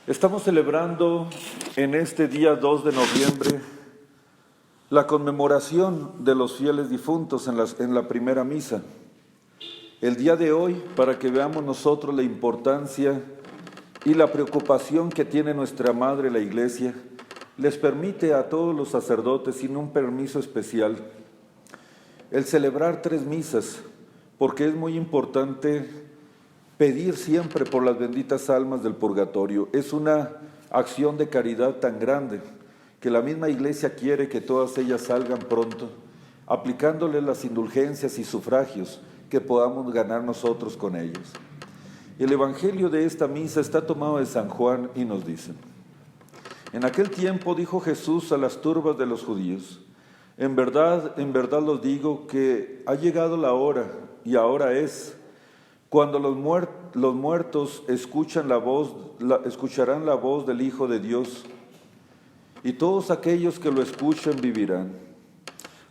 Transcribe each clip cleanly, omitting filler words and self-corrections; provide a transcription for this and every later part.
Estamos celebrando en este día 2 de noviembre la conmemoración de los fieles difuntos en la primera misa. El día de hoy, para que veamos nosotros la importancia y la preocupación que tiene nuestra Madre la Iglesia, les permite a todos los sacerdotes, sin un permiso especial, el celebrar 3 misas, porque es muy importante pedir siempre por las benditas almas del purgatorio. Es una acción de caridad tan grande que la misma Iglesia quiere que todas ellas salgan pronto, aplicándoles las indulgencias y sufragios que podamos ganar nosotros con ellos. El Evangelio de esta misa está tomado de San Juan y nos dice: en aquel tiempo dijo Jesús a las turbas de los judíos: en verdad los digo que ha llegado la hora, y ahora es, cuando los muertos escucharán la voz del Hijo de Dios, y todos aquellos que lo escuchen vivirán.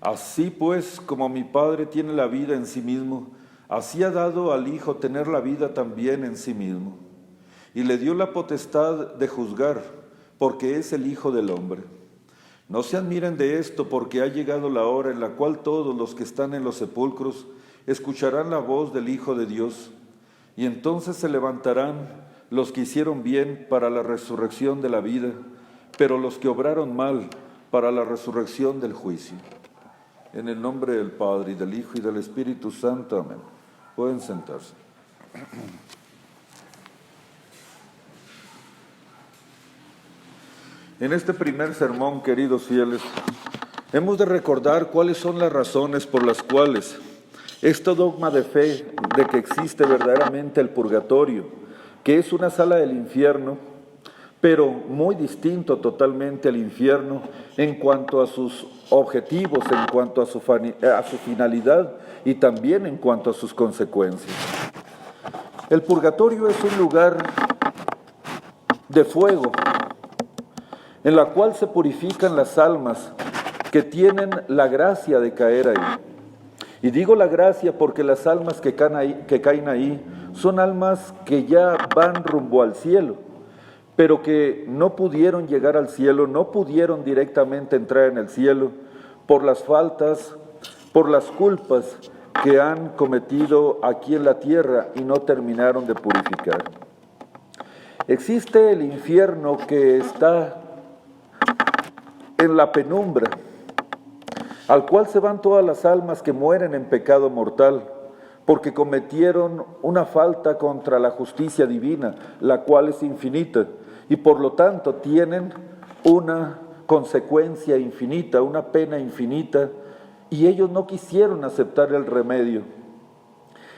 Así pues, como mi Padre tiene la vida en sí mismo, así ha dado al Hijo tener la vida también en sí mismo, y le dio la potestad de juzgar, porque es el Hijo del Hombre. No se admiren de esto, porque ha llegado la hora en la cual todos los que están en los sepulcros escucharán la voz del Hijo de Dios, y entonces se levantarán los que hicieron bien para la resurrección de la vida, pero los que obraron mal para la resurrección del juicio. En el nombre del Padre, y del Hijo, y del Espíritu Santo. Amén. Pueden sentarse. En este primer sermón, queridos fieles, hemos de recordar cuáles son las razones por las cuales este dogma de fe de que existe verdaderamente el purgatorio, que es una sala del infierno, pero muy distinto totalmente al infierno en cuanto a sus objetivos, en cuanto a su finalidad y también en cuanto a sus consecuencias. El purgatorio es un lugar de fuego en la cual se purifican las almas que tienen la gracia de caer ahí. Y digo la gracia porque las almas que caen ahí son almas que ya van rumbo al cielo, pero que no pudieron llegar al cielo, no pudieron directamente entrar en el cielo por las faltas, por las culpas que han cometido aquí en la tierra y no terminaron de purificar. Existe el infierno que está en la penumbra, al cual se van todas las almas que mueren en pecado mortal, porque cometieron una falta contra la justicia divina, la cual es infinita, y por lo tanto tienen una consecuencia infinita, una pena infinita, y ellos no quisieron aceptar el remedio.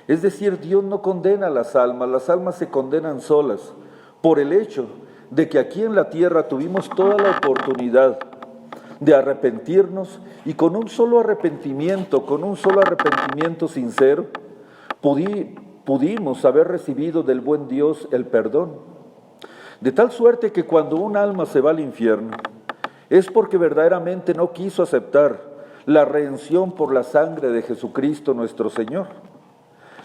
Es decir, Dios no condena a las almas se condenan solas, por el hecho de que aquí en la tierra tuvimos toda la oportunidad de arrepentirnos, y con un solo arrepentimiento sincero, pudimos haber recibido del buen Dios el perdón. De tal suerte que cuando un alma se va al infierno, es porque verdaderamente no quiso aceptar la redención por la sangre de Jesucristo nuestro Señor.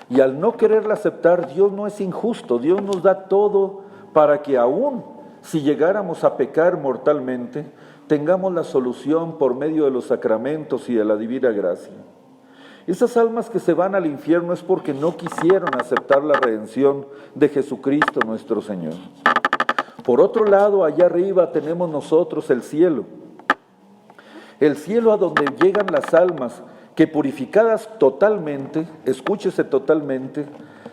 Y al no quererla aceptar, Dios no es injusto, Dios nos da todo para que aún si llegáramos a pecar mortalmente, tengamos la solución por medio de los sacramentos y de la divina gracia. Esas almas que se van al infierno es porque no quisieron aceptar la redención de Jesucristo nuestro Señor. Por otro lado, allá arriba tenemos nosotros el cielo a donde llegan las almas que purificadas totalmente, escúchese totalmente,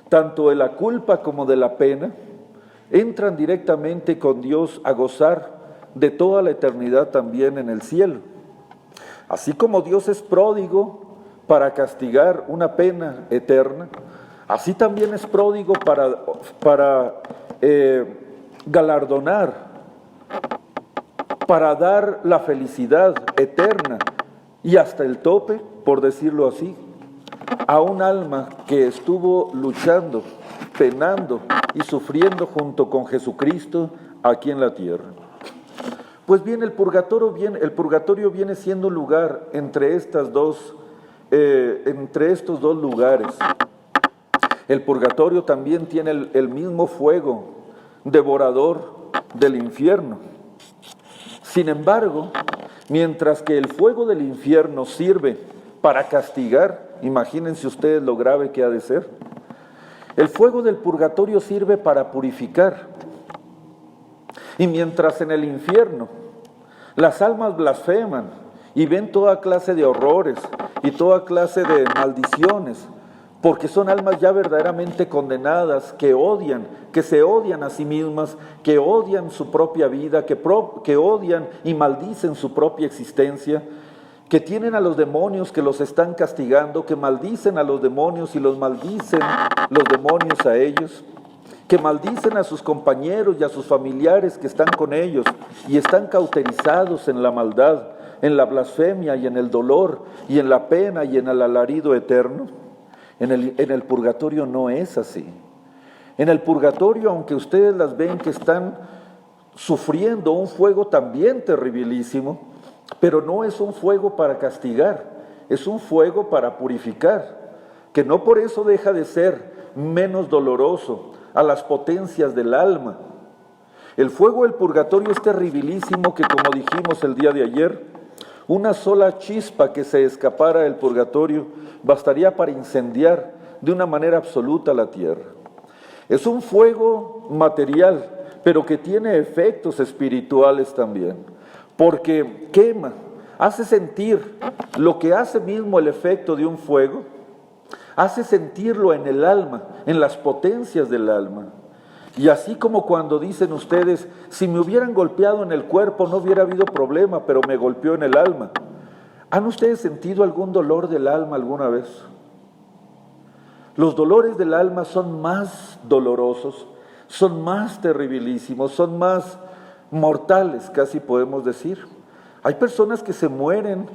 tanto de la culpa como de la pena, entran directamente con Dios a gozar de toda la eternidad también en el cielo. Así como Dios es pródigo para castigar una pena eterna, así también es pródigo para galardonar, para dar la felicidad eterna y hasta el tope, por decirlo así, a un alma que estuvo luchando, penando y sufriendo junto con Jesucristo aquí en la tierra. Pues bien, el purgatorio viene siendo un lugar entre estos dos lugares. El purgatorio también tiene el mismo fuego devorador del infierno. Sin embargo, mientras que el fuego del infierno sirve para castigar, imagínense ustedes lo grave que ha de ser, el fuego del purgatorio sirve para purificar. Y mientras en el infierno las almas blasfeman y ven toda clase de horrores y toda clase de maldiciones, porque son almas ya verdaderamente condenadas, que odian, que se odian a sí mismas, que odian su propia vida, que odian y maldicen su propia existencia, que tienen a los demonios que los están castigando, que maldicen a los demonios y los maldicen los demonios a ellos, que maldicen a sus compañeros y a sus familiares que están con ellos y están cauterizados en la maldad, en la blasfemia y en el dolor y en la pena y en el alarido eterno. En el purgatorio no es así. En el purgatorio, aunque ustedes las ven que están sufriendo un fuego también terribilísimo, pero no es un fuego para castigar, es un fuego para purificar, que no por eso deja de ser menos doloroso a las potencias del alma. El fuego del purgatorio es terribilísimo, que como dijimos el día de ayer, una sola chispa que se escapara del purgatorio bastaría para incendiar de una manera absoluta la tierra. Es un fuego material, pero que tiene efectos espirituales también, porque quema, hace sentir lo que hace mismo el efecto de un fuego, hace sentirlo en el alma, en las potencias del alma. Y así como cuando dicen ustedes, si me hubieran golpeado en el cuerpo no hubiera habido problema, pero me golpeó en el alma. ¿Han ustedes sentido algún dolor del alma alguna vez? Los dolores del alma son más dolorosos, son más terribilísimos, son más mortales, casi podemos decir. Hay personas que se mueren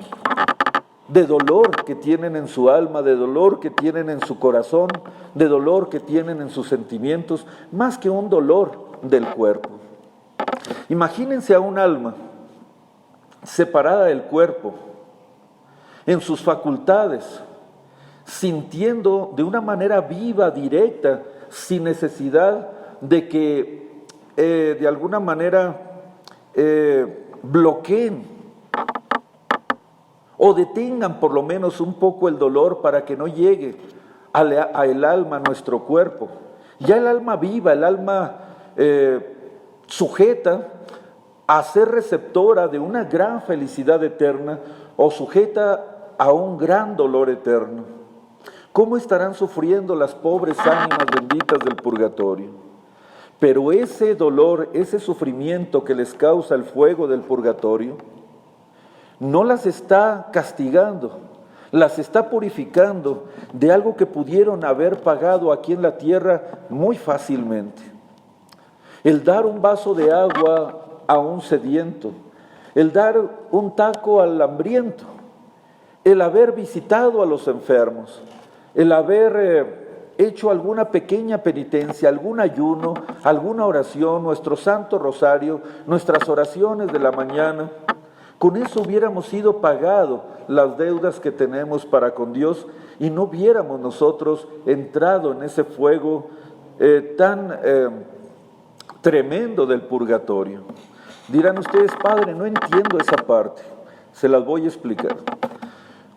de dolor que tienen en su alma, de dolor que tienen en su corazón, de dolor que tienen en sus sentimientos, más que un dolor del cuerpo. Imagínense a un alma separada del cuerpo, en sus facultades, sintiendo de una manera viva, directa, sin necesidad de que de alguna manera bloqueen o detengan por lo menos un poco el dolor para que no llegue a el alma, a nuestro cuerpo. Ya el alma viva, el alma sujeta a ser receptora de una gran felicidad eterna o sujeta a un gran dolor eterno. ¿Cómo estarán sufriendo las pobres ánimas benditas del purgatorio? Pero ese dolor, ese sufrimiento que les causa el fuego del purgatorio, no las está castigando, las está purificando de algo que pudieron haber pagado aquí en la tierra muy fácilmente. El dar un vaso de agua a un sediento, el dar un taco al hambriento, el haber visitado a los enfermos, el haber hecho alguna pequeña penitencia, algún ayuno, alguna oración, nuestro Santo Rosario, nuestras oraciones de la mañana. Con eso hubiéramos ido pagado las deudas que tenemos para con Dios y no hubiéramos nosotros entrado en ese fuego tan tremendo del purgatorio. Dirán ustedes, Padre, no entiendo esa parte. Se las voy a explicar.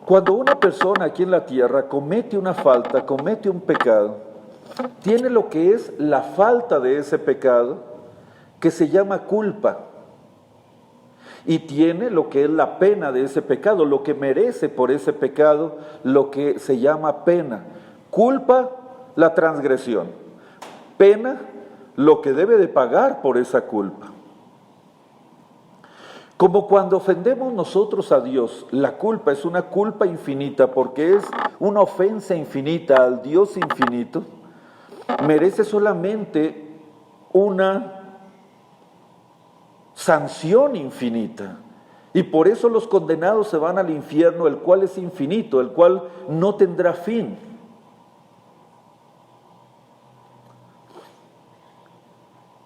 Cuando una persona aquí en la tierra comete una falta, comete un pecado, tiene lo que es la falta de ese pecado, que se llama culpa. Y tiene lo que es la pena de ese pecado, lo que merece por ese pecado, lo que se llama pena. Culpa, la transgresión. Pena, lo que debe de pagar por esa culpa. Como cuando ofendemos nosotros a Dios, la culpa es una culpa infinita porque es una ofensa infinita al Dios infinito, merece solamente una sanción infinita. Y por eso los condenados se van al infierno, el cual es infinito, el cual no tendrá fin.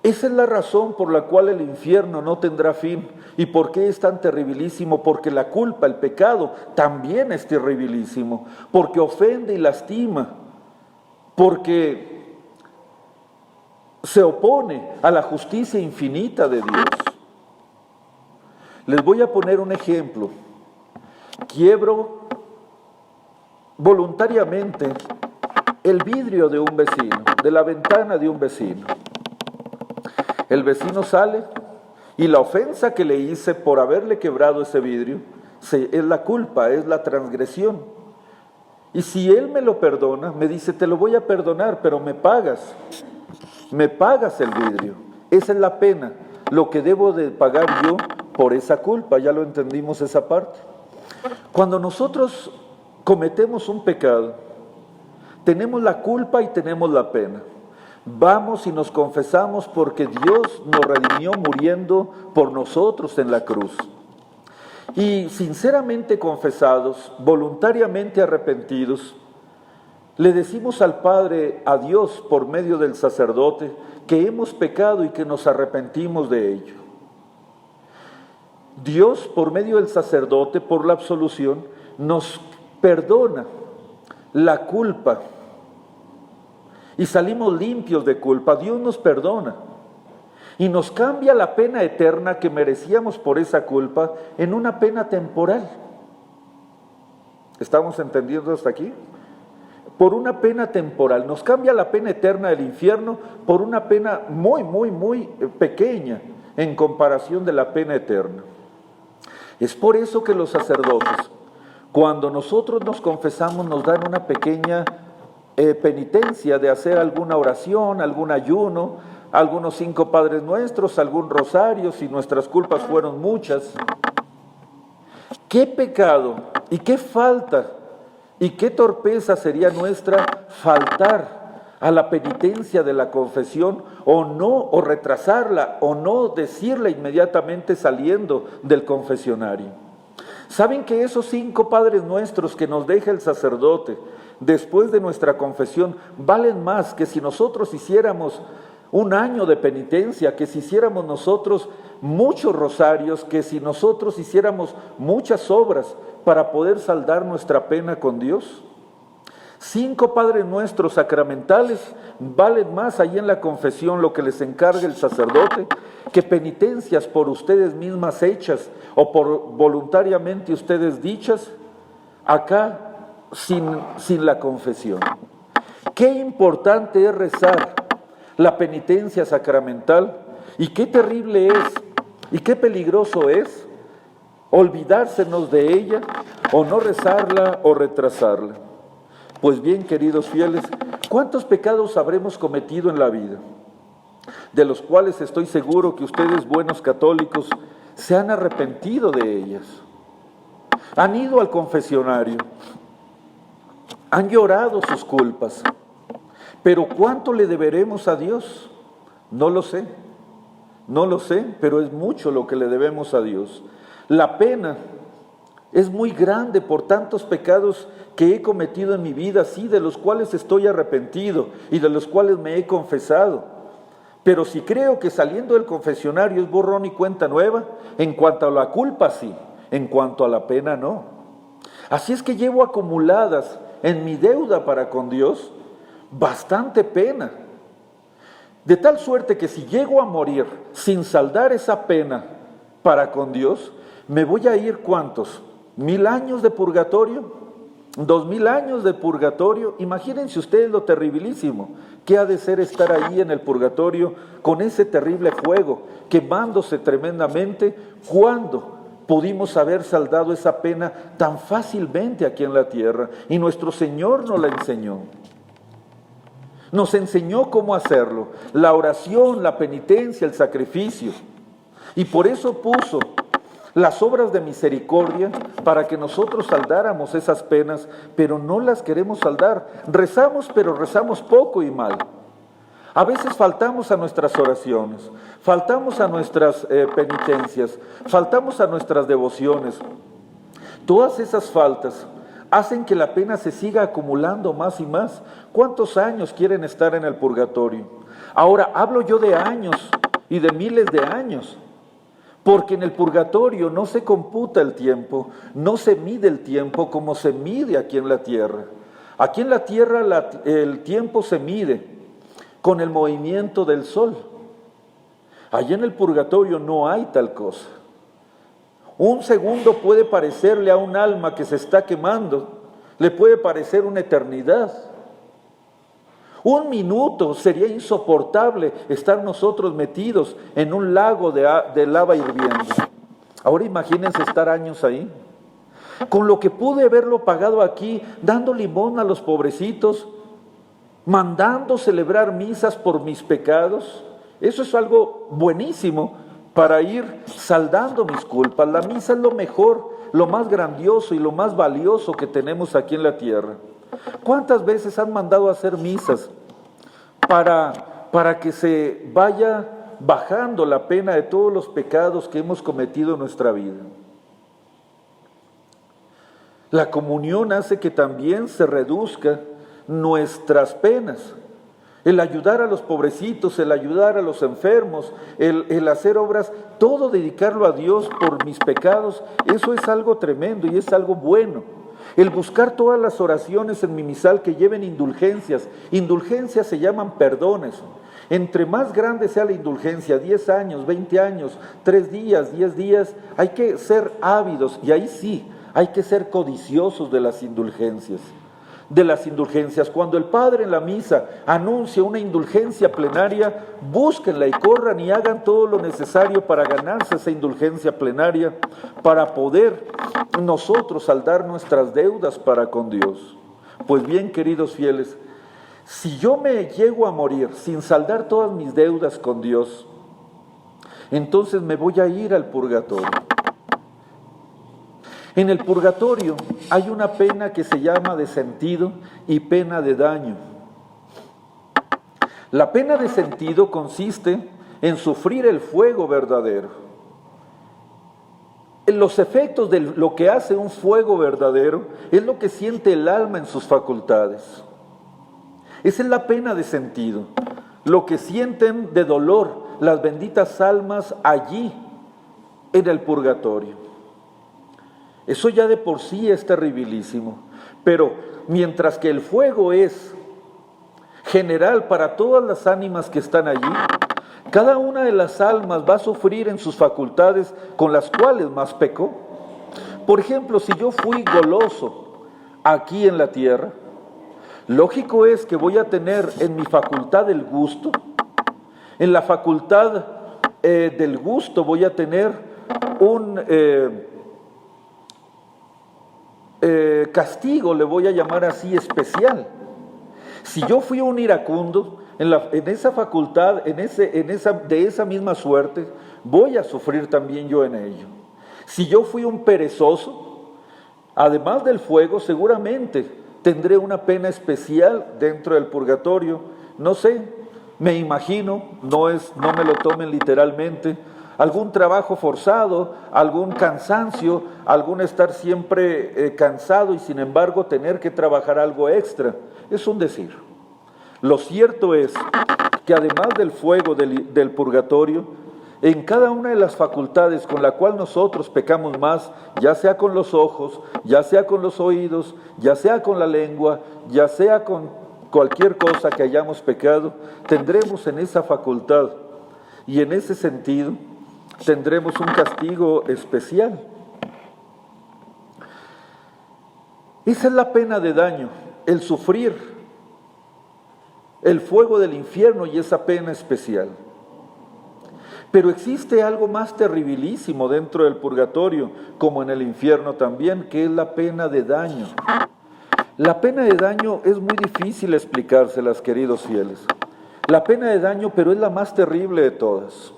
Esa es la razón por la cual el infierno no tendrá fin. ¿Y por qué es tan terribilísimo? Porque la culpa, el pecado, también es terribilísimo. Porque ofende y lastima. Porque se opone a la justicia infinita de Dios. Les voy a poner un ejemplo. Quiebro voluntariamente el vidrio de un vecino, de la ventana de un vecino. El vecino sale y la ofensa que le hice por haberle quebrado ese vidrio es la culpa, es la transgresión. Y si él me lo perdona, me dice, te lo voy a perdonar, pero me pagas el vidrio. Esa es la pena, lo que debo de pagar yo por esa culpa. Ya lo entendimos esa parte. Cuando nosotros cometemos un pecado, tenemos la culpa y tenemos la pena. Vamos y nos confesamos porque Dios nos redimió muriendo por nosotros en la cruz. Y sinceramente confesados, voluntariamente arrepentidos, le decimos al Padre, a Dios por medio del sacerdote, que hemos pecado y que nos arrepentimos de ello. Dios, por medio del sacerdote, por la absolución, nos perdona la culpa y salimos limpios de culpa. Dios nos perdona y nos cambia la pena eterna que merecíamos por esa culpa en una pena temporal. ¿Estamos entendiendo hasta aquí? Por una pena temporal. Nos cambia la pena eterna del infierno por una pena muy pequeña en comparación de la pena eterna. Es por eso que los sacerdotes, cuando nosotros nos confesamos, nos dan una pequeña penitencia de hacer alguna oración, algún ayuno, algunos 5 Padres Nuestros, algún rosario, si nuestras culpas fueron muchas. ¿Qué pecado y qué falta y qué torpeza sería nuestra faltar a la penitencia de la confesión o no, o retrasarla, o no decirla inmediatamente saliendo del confesionario? ¿Saben que esos 5 Padres Nuestros que nos deja el sacerdote después de nuestra confesión valen más que si nosotros hiciéramos un año de penitencia, que si hiciéramos nosotros muchos rosarios, que si nosotros hiciéramos muchas obras para poder saldar nuestra pena con Dios? 5 Padres Nuestros sacramentales valen más ahí en la confesión, lo que les encarga el sacerdote, que penitencias por ustedes mismas hechas o por voluntariamente ustedes dichas acá sin la confesión. Qué importante es rezar la penitencia sacramental y qué terrible es y qué peligroso es olvidársenos de ella o no rezarla o retrasarla. Pues bien, queridos fieles, ¿cuántos pecados habremos cometido en la vida? De los cuales estoy seguro que ustedes, buenos católicos, se han arrepentido de ellas. Han ido al confesionario, han llorado sus culpas, pero ¿cuánto le deberemos a Dios? No lo sé, pero es mucho lo que le debemos a Dios. La pena es muy grande por tantos pecados que he cometido en mi vida, sí, de los cuales estoy arrepentido y de los cuales me he confesado. Pero si creo que saliendo del confesionario es borrón y cuenta nueva, en cuanto a la culpa sí, en cuanto a la pena no. Así es que llevo acumuladas en mi deuda para con Dios bastante pena. De tal suerte que si llego a morir sin saldar esa pena para con Dios, me voy a ir, ¿cuántos? ¿1000 años de purgatorio? 2000 años de purgatorio. Imagínense ustedes lo terribilísimo que ha de ser estar ahí en el purgatorio con ese terrible fuego, quemándose tremendamente, cuando pudimos haber saldado esa pena tan fácilmente aquí en la tierra. Y nuestro Señor nos la enseñó. Nos enseñó cómo hacerlo, la oración, la penitencia, el sacrificio. Y por eso puso las obras de misericordia para que nosotros saldáramos esas penas, pero no las queremos saldar. Rezamos, pero rezamos poco y mal. A veces faltamos a nuestras oraciones, faltamos a nuestras penitencias, faltamos a nuestras devociones. Todas esas faltas hacen que la pena se siga acumulando más y más. ¿Cuántos años quieren estar en el purgatorio? Ahora, hablo yo de años y de miles de años, porque en el purgatorio no se computa el tiempo, no se mide el tiempo como se mide aquí en la tierra. Aquí en la tierra el tiempo se mide con el movimiento del sol. Allá en el purgatorio no hay tal cosa. Un segundo puede parecerle a un alma que se está quemando, le puede parecer una eternidad. Un minuto sería insoportable estar nosotros metidos en un lago de lava hirviendo. Ahora imagínense estar años ahí. Con lo que pude haberlo pagado aquí, dando limón a los pobrecitos, mandando celebrar misas por mis pecados. Eso es algo buenísimo para ir saldando mis culpas. La misa es lo mejor, lo más grandioso y lo más valioso que tenemos aquí en la tierra. ¿Cuántas veces han mandado a hacer misas para que se vaya bajando la pena de todos los pecados que hemos cometido en nuestra vida? La comunión hace que también se reduzca nuestras penas. El ayudar a los pobrecitos, el ayudar a los enfermos, el hacer obras, todo dedicarlo a Dios por mis pecados, eso es algo tremendo y es algo bueno. El buscar todas las oraciones en mi misal que lleven indulgencias. Indulgencias se llaman perdones. Entre más grande sea la indulgencia, 10 años, 20 años, 3 días, 10 días, hay que ser ávidos y ahí sí, hay que ser codiciosos de las indulgencias. Cuando el Padre en la misa anuncia una indulgencia plenaria, búsquenla y corran y hagan todo lo necesario para ganarse esa indulgencia plenaria, para poder nosotros saldar nuestras deudas para con Dios. Pues bien, queridos fieles, si yo me llego a morir sin saldar todas mis deudas con Dios, entonces me voy a ir al purgatorio. En el purgatorio hay una pena que se llama de sentido y pena de daño. La pena de sentido consiste en sufrir el fuego verdadero. Los efectos de lo que hace un fuego verdadero es lo que siente el alma en sus facultades. Esa es la pena de sentido, lo que sienten de dolor las benditas almas allí en el purgatorio. Eso ya de por sí es terribilísimo, pero mientras que el fuego es general para todas las ánimas que están allí, cada una de las almas va a sufrir en sus facultades con las cuales más pecó. Por ejemplo, si yo fui goloso aquí en la tierra, lógico es que voy a tener en mi facultad el gusto, en la facultad del gusto voy a tener un castigo, le voy a llamar así, especial. Si yo fui un iracundo, en esa facultad, de esa misma suerte, voy a sufrir también yo en ello. Si yo fui un perezoso, además del fuego, seguramente tendré una pena especial dentro del purgatorio. No sé, me imagino, no me lo tomen literalmente, algún trabajo forzado, algún cansancio, algún estar siempre cansado y sin embargo tener que trabajar algo extra. Es un decir. Lo cierto es que además del fuego del purgatorio, en cada una de las facultades con la cual nosotros pecamos más, ya sea con los ojos, ya sea con los oídos, ya sea con la lengua, ya sea con cualquier cosa que hayamos pecado, tendremos en esa facultad y en ese sentido tendremos un castigo especial. Esa es la pena de daño, el sufrir el fuego del infierno y esa pena especial. Pero existe algo más terribilísimo dentro del purgatorio, como en el infierno también, que es la pena de daño. La pena de daño es muy difícil explicárselas, queridos fieles. La pena de daño, pero es la más terrible de todas.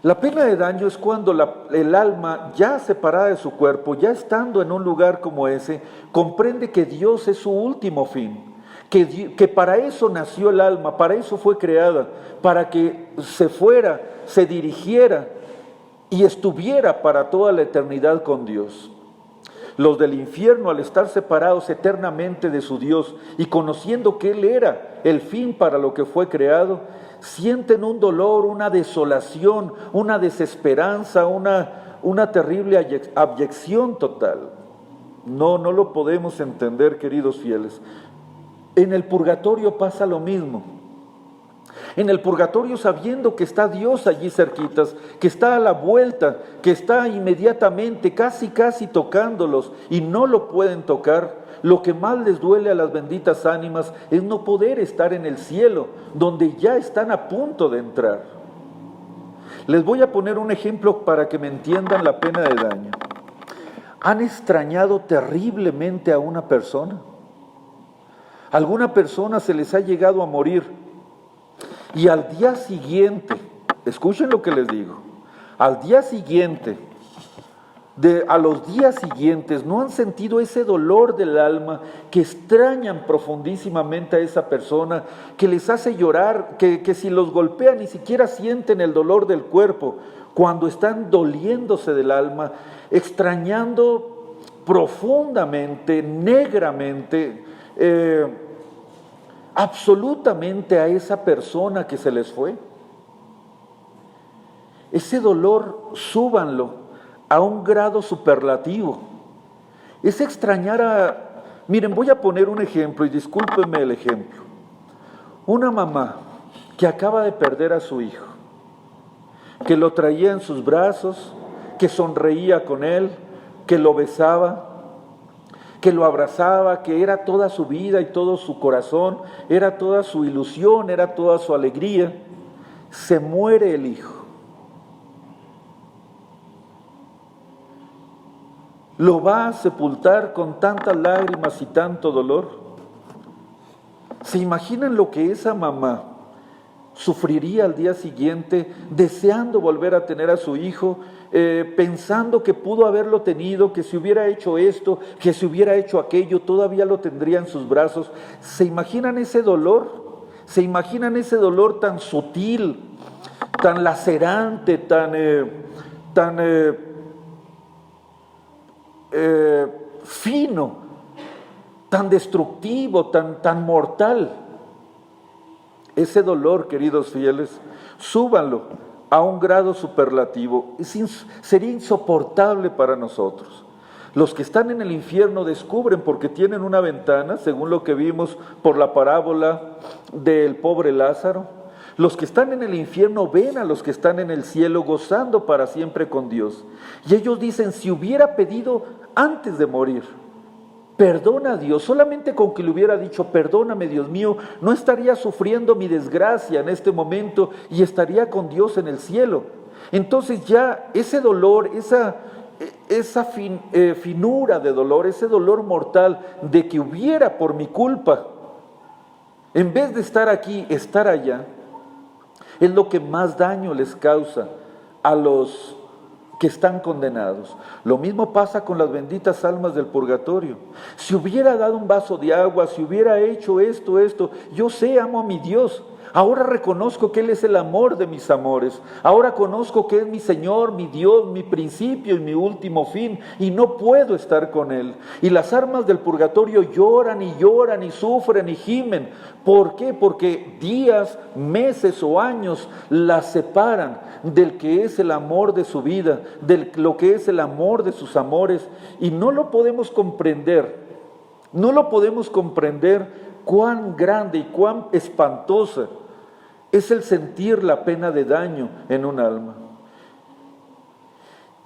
La pena de daño es cuando el alma, ya separada de su cuerpo, ya estando en un lugar como ese, comprende que Dios es su último fin, que para eso nació el alma, para eso fue creada, para que se fuera, se dirigiera y estuviera para toda la eternidad con Dios. Los del infierno, al estar separados eternamente de su Dios y conociendo que Él era el fin para lo que fue creado, sienten un dolor, una desolación, una desesperanza, una terrible abyección total. No lo podemos entender, queridos fieles. En el purgatorio pasa lo mismo. En el purgatorio, sabiendo que está Dios allí cerquitas, que está a la vuelta, que está inmediatamente, casi tocándolos y no lo pueden tocar, lo que más les duele a las benditas ánimas es no poder estar en el cielo, donde ya están a punto de entrar. Les voy a poner un ejemplo para que me entiendan la pena de daño. ¿Han extrañado terriblemente a una persona? ¿Alguna persona se les ha llegado a morir? Y al día siguiente, escuchen lo que les digo, al día siguiente, a los días siguientes, ¿no han sentido ese dolor del alma que extrañan profundísimamente a esa persona, que les hace llorar, que si los golpea ni siquiera sienten el dolor del cuerpo, cuando están doliéndose del alma, extrañando profundamente, negramente, absolutamente a esa persona que se les fue? Ese dolor, súbanlo a un grado superlativo. Es extrañar miren, voy a poner un ejemplo y discúlpenme el ejemplo. Una mamá que acaba de perder a su hijo, que lo traía en sus brazos, que sonreía con él, que lo besaba, que lo abrazaba, que era toda su vida y todo su corazón, era toda su ilusión, era toda su alegría. Se muere el hijo. Lo va a sepultar con tantas lágrimas y tanto dolor. ¿Se imaginan lo que esa mamá sufriría al día siguiente, deseando volver a tener a su hijo, pensando que pudo haberlo tenido, que si hubiera hecho esto, que si hubiera hecho aquello, todavía lo tendría en sus brazos? ¿Se imaginan ese dolor? ¿Se imaginan ese dolor tan sutil, tan lacerante, tan fino, tan destructivo, tan mortal? Ese dolor, queridos fieles, súbanlo a un grado superlativo. Sería insoportable para nosotros. Los que están en el infierno descubren, porque tienen una ventana, según lo que vimos por la parábola del pobre Lázaro. Los que están en el infierno ven a los que están en el cielo gozando para siempre con Dios. Y ellos dicen, si hubiera pedido antes de morir, perdona a Dios, solamente con que le hubiera dicho, perdóname Dios mío, no estaría sufriendo mi desgracia en este momento y estaría con Dios en el cielo. Entonces ya ese dolor, esa finura de dolor, ese dolor mortal de que hubiera por mi culpa, en vez de estar aquí, estar allá, es lo que más daño les causa a los que están condenados. Lo mismo pasa con las benditas almas del purgatorio. Si hubiera dado un vaso de agua, si hubiera hecho esto, yo sé, amo a mi Dios. Ahora reconozco que Él es el amor de mis amores. Ahora conozco que es mi Señor, mi Dios, mi principio y mi último fin, y no puedo estar con Él. Y las almas del purgatorio lloran y sufren y gimen. ¿Por qué? Porque días, meses o años las separan del que es el amor de su vida, de lo que es el amor de sus amores, y no lo podemos comprender. No lo podemos comprender cuán grande y cuán espantosa es el sentir la pena de daño en un alma.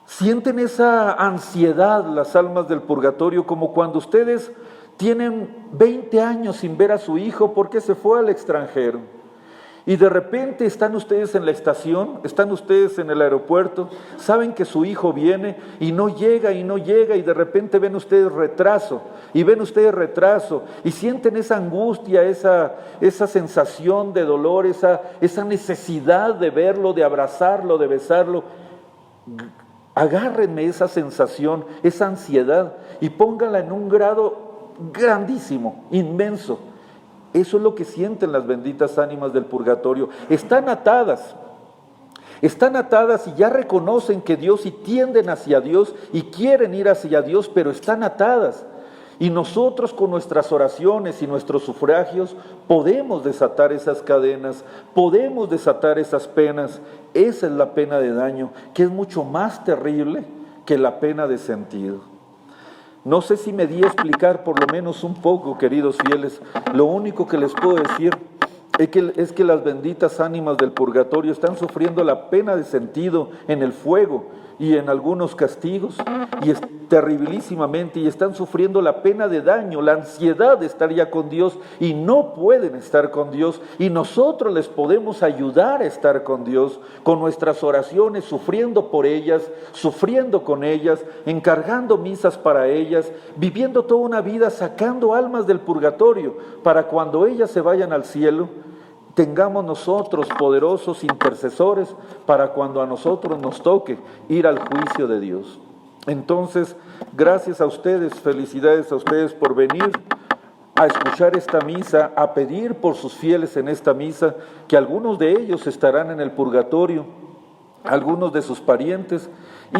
Sienten esa ansiedad las almas del purgatorio, como cuando ustedes tienen 20 años sin ver a su hijo porque se fue al extranjero. Y de repente están ustedes en la estación, están ustedes en el aeropuerto, saben que su hijo viene y no llega, y de repente ven ustedes retraso, y sienten esa angustia, esa sensación de dolor, esa necesidad de verlo, de abrazarlo, de besarlo. Agárrenme esa sensación, esa ansiedad, y pónganla en un grado grandísimo, inmenso. Eso es lo que sienten las benditas ánimas del purgatorio. Están atadas y ya reconocen que Dios, y tienden hacia Dios y quieren ir hacia Dios, pero están atadas. Y nosotros, con nuestras oraciones y nuestros sufragios, podemos desatar esas cadenas, podemos desatar esas penas. Esa es la pena de daño, que es mucho más terrible que la pena de sentido. No sé si me di a explicar por lo menos un poco, queridos fieles. Lo único que les puedo decir es que las benditas ánimas del purgatorio están sufriendo la pena de sentido en el fuego y en algunos castigos, y es terribilísimamente, y están sufriendo la pena de daño, la ansiedad de estar ya con Dios, y no pueden estar con Dios, y nosotros les podemos ayudar a estar con Dios, con nuestras oraciones, sufriendo por ellas, sufriendo con ellas, encargando misas para ellas, viviendo toda una vida sacando almas del purgatorio, para cuando ellas se vayan al cielo, tengamos nosotros poderosos intercesores para cuando a nosotros nos toque ir al juicio de Dios. Entonces, gracias a ustedes, felicidades a ustedes por venir a escuchar esta misa, a pedir por sus fieles en esta misa, que algunos de ellos estarán en el purgatorio, algunos de sus parientes,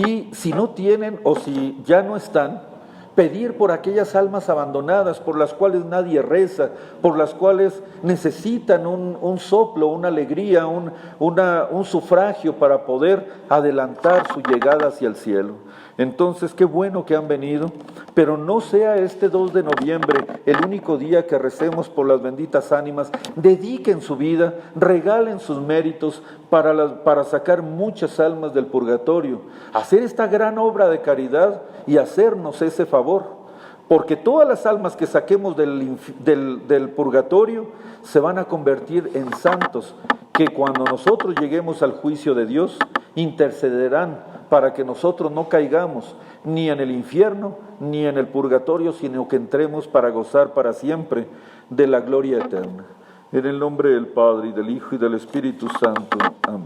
y si no tienen o si ya no están, pedir por aquellas almas abandonadas, por las cuales nadie reza, por las cuales necesitan un soplo, una alegría, un sufragio para poder adelantar su llegada hacia el cielo. Entonces, qué bueno que han venido, pero no sea este 2 de noviembre el único día que recemos por las benditas ánimas. Dediquen su vida, regalen sus méritos para sacar muchas almas del purgatorio, hacer esta gran obra de caridad y hacernos ese favor, porque todas las almas que saquemos del purgatorio se van a convertir en santos, que cuando nosotros lleguemos al juicio de Dios, intercederán para que nosotros no caigamos ni en el infierno ni en el purgatorio, sino que entremos para gozar para siempre de la gloria eterna. En el nombre del Padre, y del Hijo, y del Espíritu Santo. Amén.